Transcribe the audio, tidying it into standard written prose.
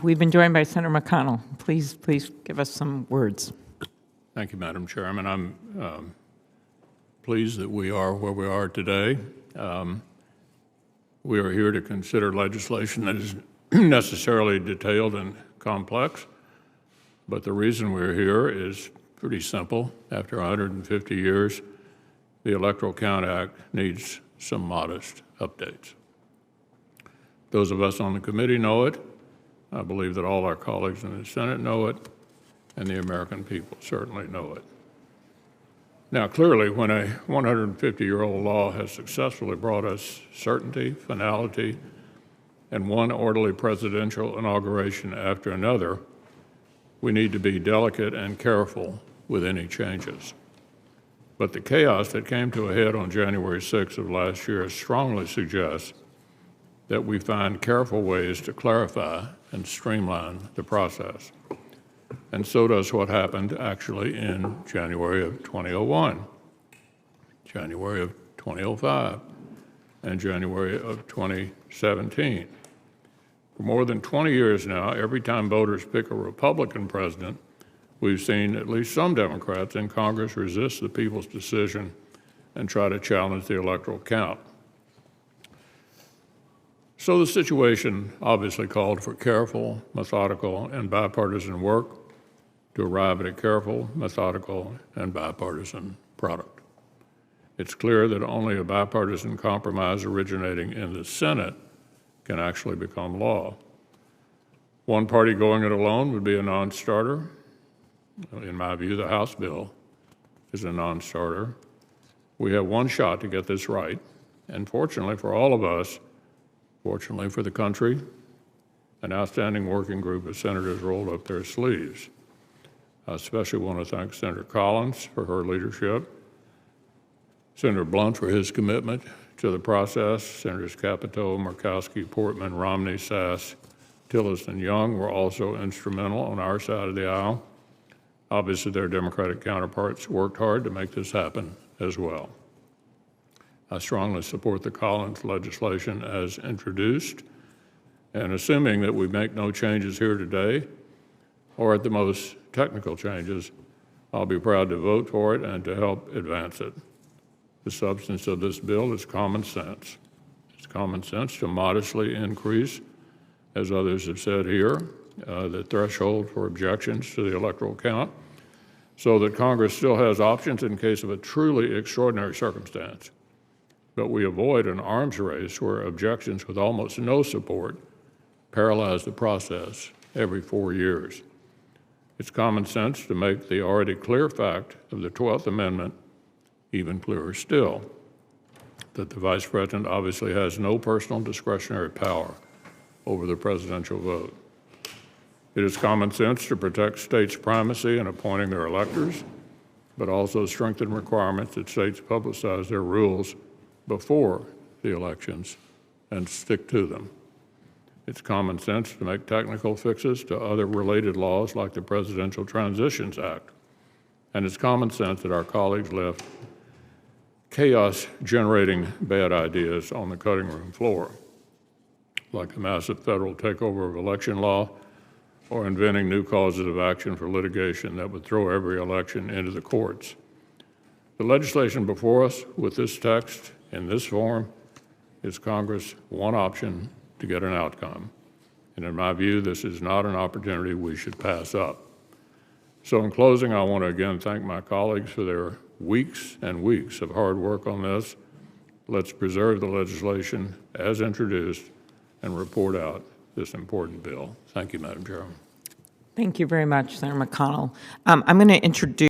We've been joined by Senator McConnell. Please give us some words. Thank you, Madam Chairman. I'm pleased that we are where we are today. We are here to consider legislation that is necessarily detailed and complex, but the reason we're here is pretty simple. After 150 years, the Electoral Count Act needs some modest updates. Those of us on the committee know it. I believe that all our colleagues in the Senate know it, and the American people certainly know it. Now, clearly, when a 150-year-old law has successfully brought us certainty, finality, and one orderly presidential inauguration after another, we need to be delicate and careful with any changes. But the chaos that came to a head on January 6th of last year strongly suggests that we find careful ways to clarify and streamline the process. And so does what happened actually in January of 2001, January of 2005, and January of 2017. For more than 20 years now, every time voters pick a Republican president, we've seen at least some Democrats in Congress resist the people's decision and try to challenge the electoral count. So the situation obviously called for careful, methodical, and bipartisan work to arrive at a careful, methodical, and bipartisan product. It's clear that only a bipartisan compromise originating in the Senate can actually become law. One party going it alone would be a non-starter. In my view, the House bill is a non-starter. We have one shot to get this right, and fortunately for all of us, fortunately for the country, an outstanding working group of senators rolled up their sleeves. I especially want to thank Senator Collins for her leadership, Senator Blunt for his commitment to the process, Senators Capito, Murkowski, Portman, Romney, Sass, Tillis, and Young were also instrumental on our side of the aisle. Obviously, their Democratic counterparts worked hard to make this happen as well. I strongly support the Collins legislation as introduced, and assuming that we make no changes here today, or at the most technical changes, I'll be proud to vote for it and to help advance it. The substance of this bill is common sense. It's common sense to modestly increase, as others have said here, the threshold for objections to the electoral count so that Congress still has options in case of a truly extraordinary circumstance. But we avoid an arms race where objections with almost no support paralyze the process every 4 years. It's common sense to make the already clear fact of the 12th Amendment even clearer still, that the Vice President obviously has no personal discretionary power over the presidential vote. It is common sense to protect states' primacy in appointing their electors, but also strengthen requirements that states publicize their rules before the elections and stick to them. It's common sense to make technical fixes to other related laws like the Presidential Transitions Act. And it's common sense that our colleagues left chaos-generating bad ideas on the cutting room floor, like the massive federal takeover of election law or inventing new causes of action for litigation that would throw every election into the courts. The legislation before us with this text in this form is Congress' one option to get an outcome. And in my view, this is not an opportunity we should pass up. So in closing, I want to again thank my colleagues for their weeks and weeks of hard work on this. Let's preserve the legislation as introduced and report out this important bill. Thank you, Madam Chairman. Thank you very much, Senator McConnell. I'm going to introduce